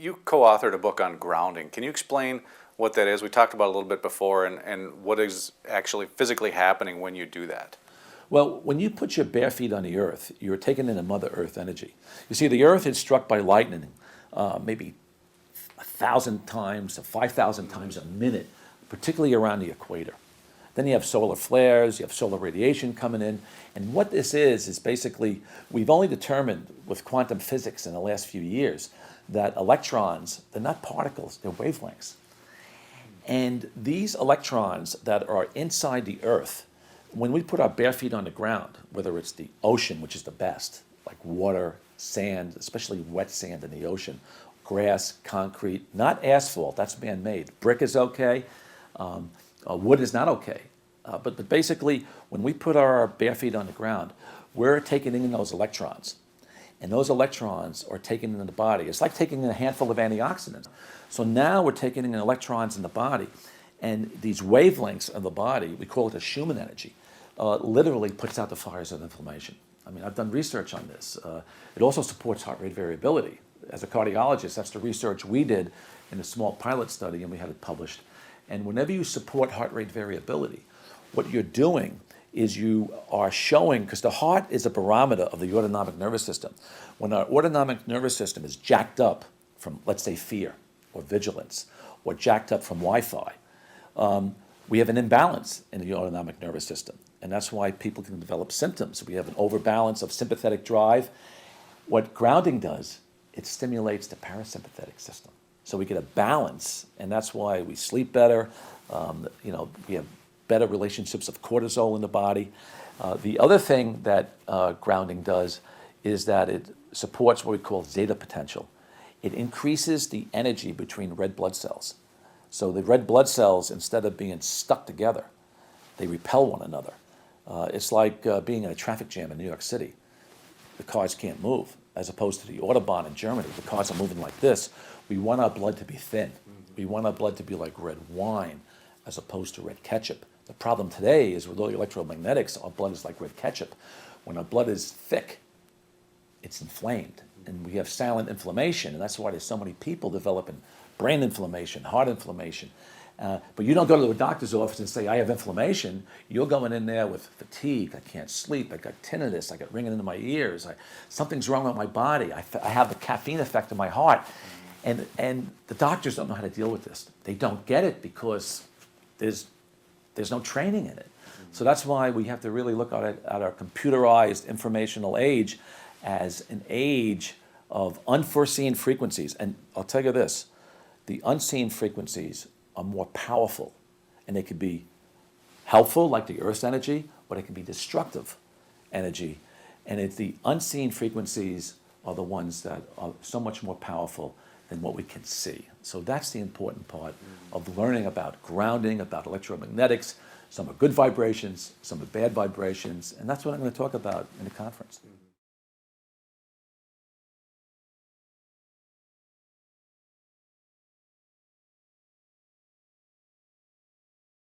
you co-authored a book on grounding. Can you explain what that is? We talked about it a little bit before, and what is actually physically happening when you do that. Well, when you put your bare feet on the earth, you're taking in the Mother Earth energy. You see, the earth is struck by lightning maybe 1,000 times to 5,000 times a minute, particularly around the equator. Then you have solar flares, you have solar radiation coming in. And what this is basically, we've only determined with quantum physics in the last few years that electrons, they're not particles, they're wavelengths. And these electrons that are inside the earth, when we put our bare feet on the ground, whether it's the ocean, which is the best, like water, sand, especially wet sand in the ocean, grass, concrete, not asphalt, that's man-made. Brick is okay. Wood is not okay. But basically, when we put our bare feet on the ground, we're taking in those electrons. And those electrons are taken into the body. It's like taking in a handful of antioxidants. So now we're taking in electrons in the body. And these wavelengths of the body, we call it a Schumann energy, literally puts out the fires of inflammation. I mean, I've done research on this. It also supports heart rate variability. As a cardiologist, that's the research we did in a small pilot study, and we had it published. And whenever you support heart rate variability, what you're doing is you are showing, because the heart is a barometer of the autonomic nervous system. When our autonomic nervous system is jacked up from, let's say, fear or vigilance, or jacked up from Wi-Fi, we have an imbalance in the autonomic nervous system. And that's why people can develop symptoms. We have an overbalance of sympathetic drive. What grounding does, it stimulates the parasympathetic system. So we get a balance, and that's why we sleep better. We have better relationships of cortisol in the body. The other thing that grounding does is that it supports what we call zeta potential. It increases the energy between red blood cells. So the red blood cells, instead of being stuck together, they repel one another. It's like being in a traffic jam in New York City. The cars can't move, as opposed to the Autobahn in Germany. The cars are moving like this. We want our blood to be thin. We want our blood to be like red wine, as opposed to red ketchup. The problem today is with all the electromagnetics, our blood is like red ketchup. When our blood is thick, it's inflamed. And we have silent inflammation, and that's why there's so many people developing brain inflammation, heart inflammation. But you don't go to the doctor's office and say, I have inflammation. You're going in there with fatigue. I can't sleep. I got tinnitus. I got ringing into my ears. Something's wrong with my body. I have the caffeine effect in my heart. And the doctors don't know how to deal with this. They don't get it because there's no training in it. So that's why we have to really look at our computerized informational age as an age of unforeseen frequencies. And I'll tell you this, the unseen frequencies are more powerful, and they can be helpful, like the Earth's energy, or they can be destructive energy. And it's the unseen frequencies are the ones that are so much more powerful than what we can see. So that's the important part of learning about grounding, about electromagnetics. Some are good vibrations, some are bad vibrations, and that's what I'm going to talk about in the conference.